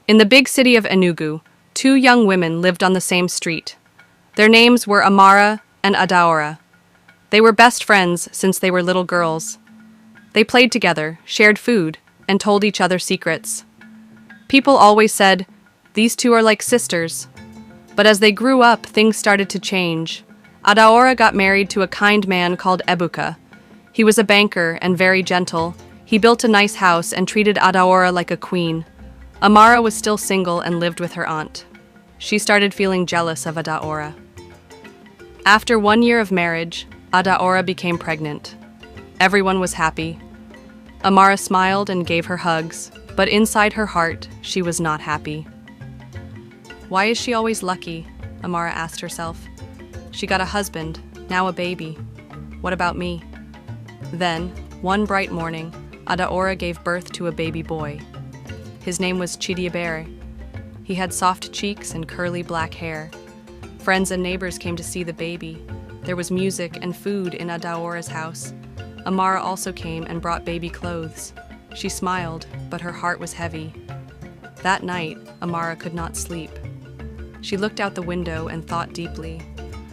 In the big city of Enugu, two young women lived on the same street. Their names were Amara and Adaora. They were best friends since they were little girls. They played together, shared food, and told each other secrets. People always said, "These two are like sisters." But as they grew up, things started to change. Adaora got married to a kind man called Ebuka. He was a banker and very gentle. He built a nice house and treated Adaora like a queen. Amara was still single and lived with her aunt. She started feeling jealous of Adaora. After 1 year of marriage, Adaora became pregnant. Everyone was happy. Amara smiled and gave her hugs, but inside her heart, she was not happy. Why is she always lucky? Amara asked herself. She got a husband, now a baby. What about me? Then, one bright morning, Adaora gave birth to a baby boy. His name was Chidiabere. He had soft cheeks and curly black hair. Friends and neighbors came to see the baby. There was music and food in Adaora's house. Amara also came and brought baby clothes. She smiled, but her heart was heavy. That night, Amara could not sleep. She looked out the window and thought deeply.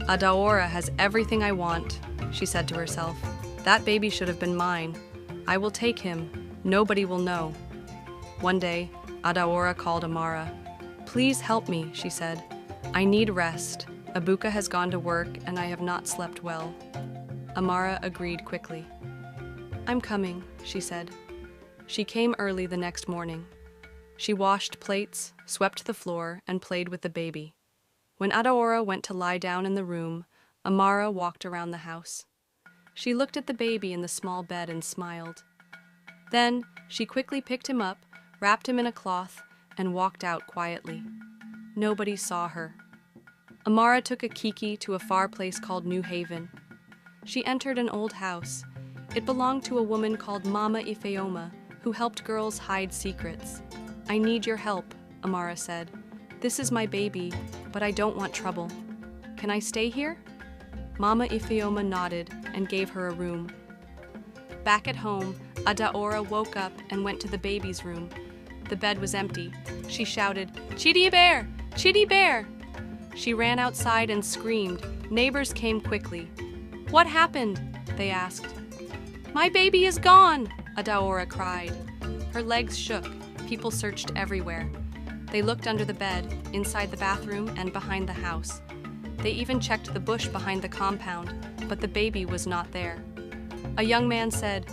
Adaora has everything I want, she said to herself. That baby should have been mine. I will take him. Nobody will know. One day, Adaora called Amara. "Please help me," she said. "I need rest. Ebuka has gone to work and I have not slept well." Amara agreed quickly. "I'm coming," she said. She came early the next morning. She washed plates, swept the floor, and played with the baby. When Adaora went to lie down in the room, Amara walked around the house. She looked at the baby in the small bed and smiled. Then she quickly picked him up, wrapped him in a cloth, and walked out quietly. Nobody saw her. Amara took a kiki to a far place called New Haven. She entered an old house. It belonged to a woman called Mama Ifeoma, who helped girls hide secrets. "I need your help," Amara said. "This is my baby, but I don't want trouble. Can I stay here?" Mama Ifeoma nodded and gave her a room. Back at home, Adaora woke up and went to the baby's room. The bed was empty. She shouted, "Chidi Bear! Chidi Bear!" She ran outside and screamed. Neighbors came quickly. "What happened?" they asked. "My baby is gone!" Adaora cried. Her legs shook. People searched everywhere. They looked under the bed, inside the bathroom, and behind the house. They even checked the bush behind the compound, but the baby was not there. A young man said,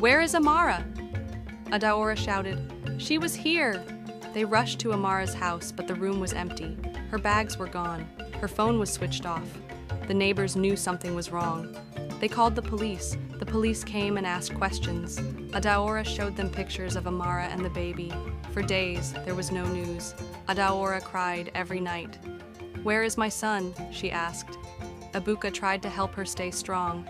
"Where is Amara?" Adaora shouted, "She was here!" They rushed to Amara's house, but the room was empty. Her bags were gone. Her phone was switched off. The neighbors knew something was wrong. They called the police. The police came and asked questions. Adaora showed them pictures of Amara and the baby. For days, there was no news. Adaora cried every night. "Where is my son?" she asked. Ebuka tried to help her stay strong.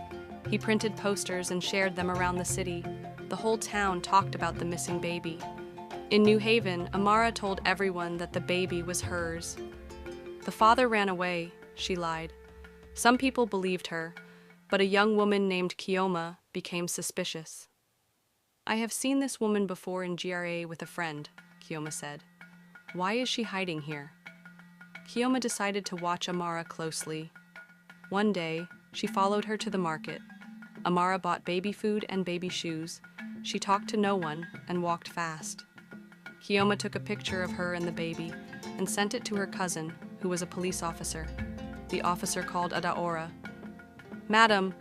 He printed posters and shared them around the city. The whole town talked about the missing baby. In New Haven, Amara told everyone that the baby was hers. The father ran away, she lied. Some people believed her, but a young woman named Chioma became suspicious. "I have seen this woman before in GRA with a friend," Chioma said. "Why is she hiding here?" Chioma decided to watch Amara closely. One day, she followed her to the market. Amara bought baby food and baby shoes. She talked to no one and walked fast. Chioma took a picture of her and the baby and sent it to her cousin, who was a police officer. The officer called Adaora. "Madam,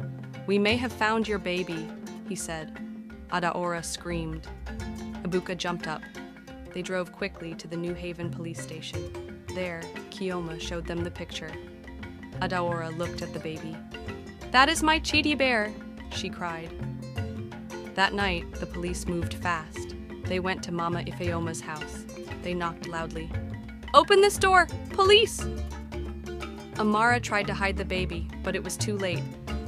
we may have found your baby," he said. Adaora screamed. Ebuka jumped up. They drove quickly to the New Haven police station. There, Chioma showed them the picture. Adaora looked at the baby. "That is my Chidi Bear," she cried. That night, the police moved fast. They went to Mama Ifeoma's house. They knocked loudly. "Open this door! Police!" Amara tried to hide the baby, but it was too late.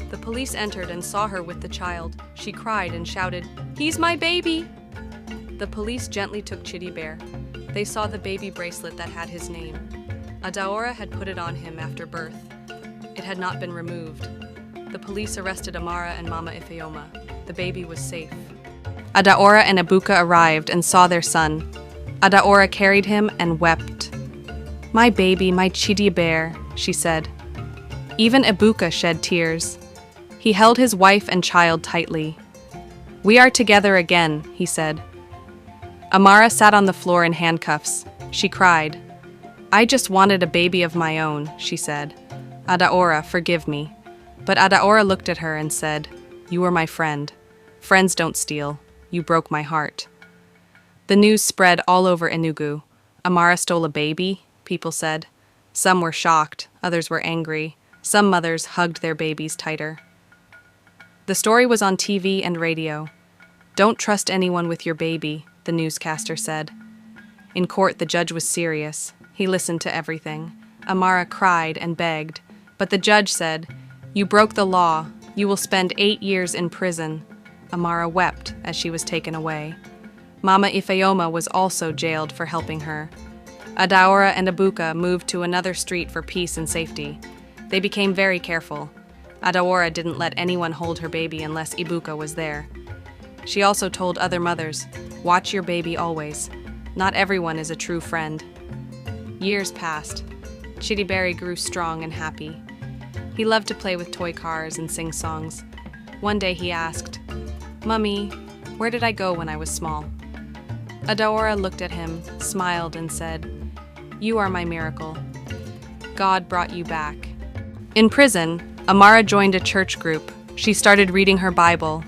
The police entered and saw her with the child. She cried and shouted, "He's my baby!" The police gently took Chidi Bear. They saw the baby bracelet that had his name. Adaora had put it on him after birth. It had not been removed. The police arrested Amara and Mama Ifeoma. The baby was safe. Adaora and Ebuka arrived and saw their son. Adaora carried him and wept. "My baby, my chidi bear," she said. Even Ibuka shed tears. He held his wife and child tightly. "We are together again," he said. Amara sat on the floor in handcuffs. She cried. "I just wanted a baby of my own," she said. "Adaora, forgive me." But Adaora looked at her and said, "You were my friend. Friends don't steal. You broke my heart." The news spread all over Enugu. Amara stole a baby, people said. Some were shocked, others were angry. Some mothers hugged their babies tighter. The story was on TV and radio. "Don't trust anyone with your baby," the newscaster said. In court, the judge was serious. He listened to everything. Amara cried and begged, but the judge said, "You broke the law. You will spend 8 years in prison." Amara wept as she was taken away. Mama Ifeoma was also jailed for helping her. Adaora and Ibuka moved to another street for peace and safety. They became very careful. Adaora didn't let anyone hold her baby unless Ibuka was there. She also told other mothers, "Watch your baby always. Not everyone is a true friend." Years passed. Chidiberi grew strong and happy. He loved to play with toy cars and sing songs. One day he asked, "Mummy, where did I go when I was small?" Adaora looked at him, smiled, and said, "You are my miracle. God brought you back." In prison, Amara joined a church group. She started reading her Bible.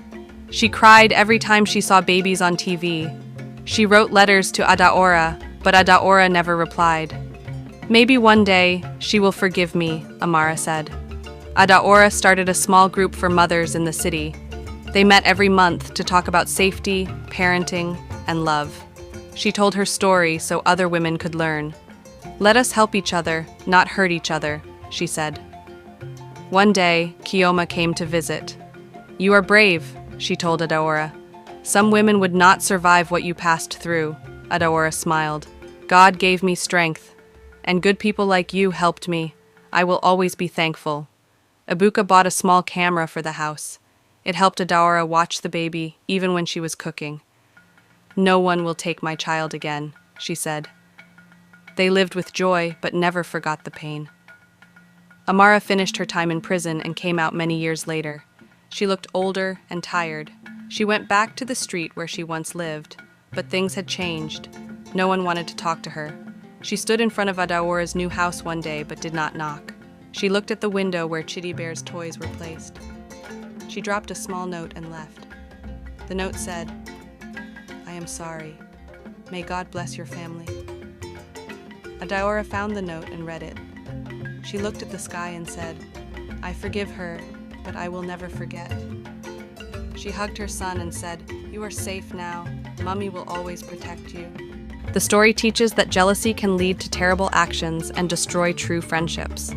She cried every time she saw babies on TV. She wrote letters to Adaora, but Adaora never replied. "Maybe one day she will forgive me," Amara said. Adaora started a small group for mothers in the city. They met every month to talk about safety, parenting, and love. She told her story so other women could learn. "Let us help each other, not hurt each other," she said. One day, Chioma came to visit. "You are brave," she told Adaora. "Some women would not survive what you passed through," Adaora smiled. "God gave me strength, and good people like you helped me. I will always be thankful." Ibuka bought a small camera for the house. It helped Adaora watch the baby even when she was cooking. "No one will take my child again," she said. They lived with joy but never forgot the pain. Amara finished her time in prison and came out many years later. She looked older and tired. She went back to the street where she once lived, but things had changed. No one wanted to talk to her. She stood in front of Adaora's new house one day but did not knock. She looked at the window where Chidi Bear's toys were placed. She dropped a small note and left. The note said, "I am sorry. May God bless your family." Adaora found the note and read it. She looked at the sky and said, "I forgive her, but I will never forget." She hugged her son and said, "You are safe now. Mummy will always protect you." The story teaches that jealousy can lead to terrible actions and destroy true friendships.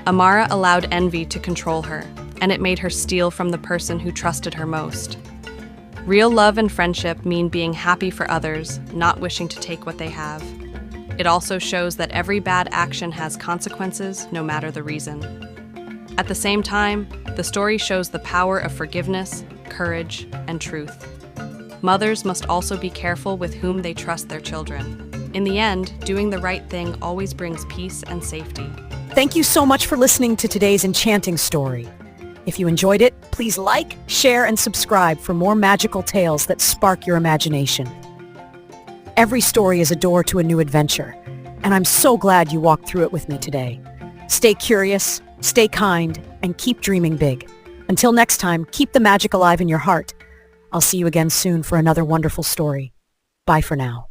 Amara allowed envy to control her, and it made her steal from the person who trusted her most. Real love and friendship mean being happy for others, not wishing to take what they have. It also shows that every bad action has consequences, no matter the reason. At the same time, the story shows the power of forgiveness, courage, and truth. Mothers must also be careful with whom they trust their children. In the end, doing the right thing always brings peace and safety. Thank you so much for listening to today's enchanting story. If you enjoyed it, please like, share, and subscribe for more magical tales that spark your imagination. Every story is a door to a new adventure, and I'm so glad you walked through it with me today. Stay curious, stay kind, and keep dreaming big. Until next time, keep the magic alive in your heart. I'll see you again soon for another wonderful story. Bye for now.